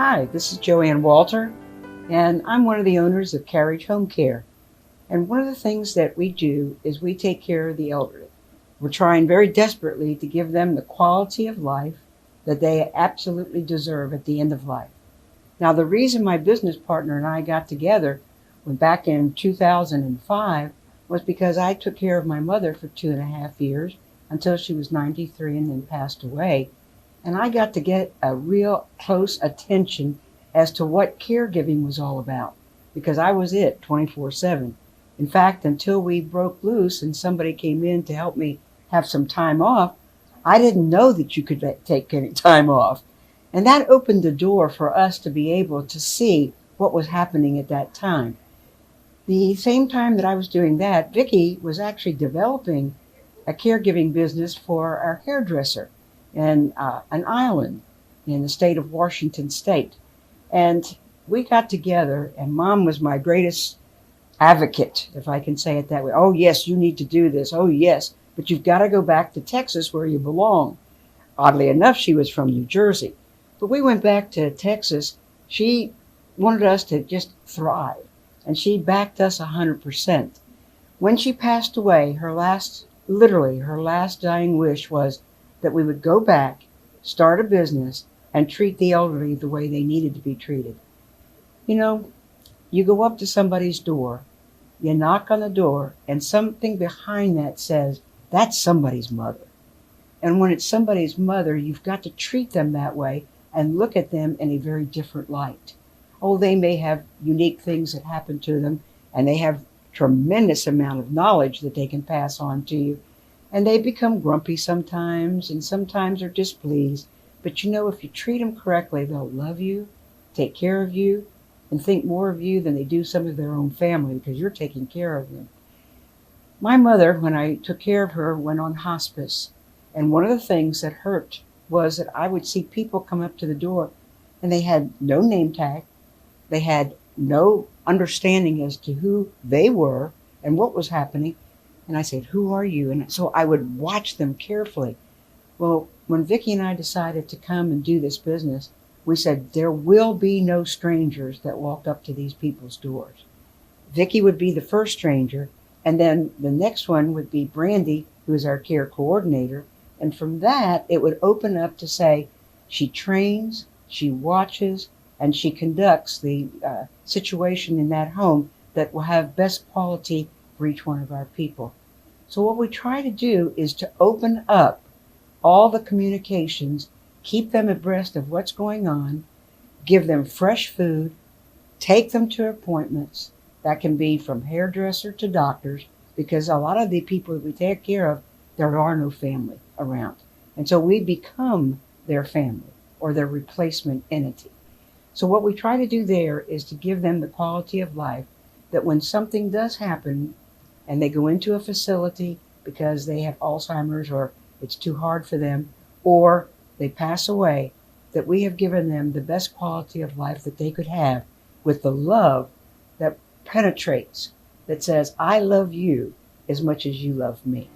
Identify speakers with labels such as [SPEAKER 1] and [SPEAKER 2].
[SPEAKER 1] Hi, this is JoAnn Walter, and I'm one of the owners of CareAge Home Care. And one of the things that we do is we take care of the elderly. We're trying very desperately to give them the quality of life that they absolutely deserve at the end of life. Now, the reason my business partner and I got together when back in 2005 was because I took care of my mother for 2.5 years until she was 93 and then passed away. And I got to get a real close attention as to what caregiving was all about, because I was it 24/7. In fact, until we broke loose and somebody came in to help me have some time off, I didn't know that you could take any time off. And that opened the door for us to be able to see what was happening at that time. The same time that I was doing that, Vicki was actually developing a caregiving business for our hairdresser in an island in the state of Washington State. And we got together, and Mom was my greatest advocate, if I can say it that way. Oh, yes, you need to do this. Oh, yes, but you've got to go back to Texas where you belong. Oddly enough, she was from New Jersey. But we went back to Texas. She wanted us to just thrive, and she backed us 100%. When she passed away, literally her last dying wish was that we would go back, start a business, and treat the elderly the way they needed to be treated. You know, you go up to somebody's door, you knock on the door, and something behind that says, that's somebody's mother. And when it's somebody's mother, you've got to treat them that way and look at them in a very different light. Oh, they may have unique things that happen to them, and they have tremendous amount of knowledge that they can pass on to you. And they become grumpy sometimes, and sometimes are displeased. But you know, if you treat them correctly, they'll love you, take care of you, and think more of you than they do some of their own family, because you're taking care of them. My mother, when I took care of her, went on hospice. And one of the things that hurt was that I would see people come up to the door, and they had no name tag. They had no understanding as to who they were and what was happening. And I said, who are you? And so I would watch them carefully. Well, when Vicki and I decided to come and do this business, we said there will be no strangers that walk up to these people's doors. Vicki would be the first stranger, and then the next one would be Brandy, who is our care coordinator. And from that, it would open up to say, she trains, she watches, and she conducts the situation in that home that will have best quality for each one of our people. So what we try to do is to open up all the communications, keep them abreast of what's going on, give them fresh food, take them to appointments. That can be from hairdresser to doctors, because a lot of the people that we take care of, there are no family around. And so we become their family or their replacement entity. So what we try to do there is to give them the quality of life that when something does happen and they go into a facility because they have Alzheimer's or it's too hard for them, or they pass away, that we have given them the best quality of life that they could have with the love that penetrates, that says, I love you as much as you love me.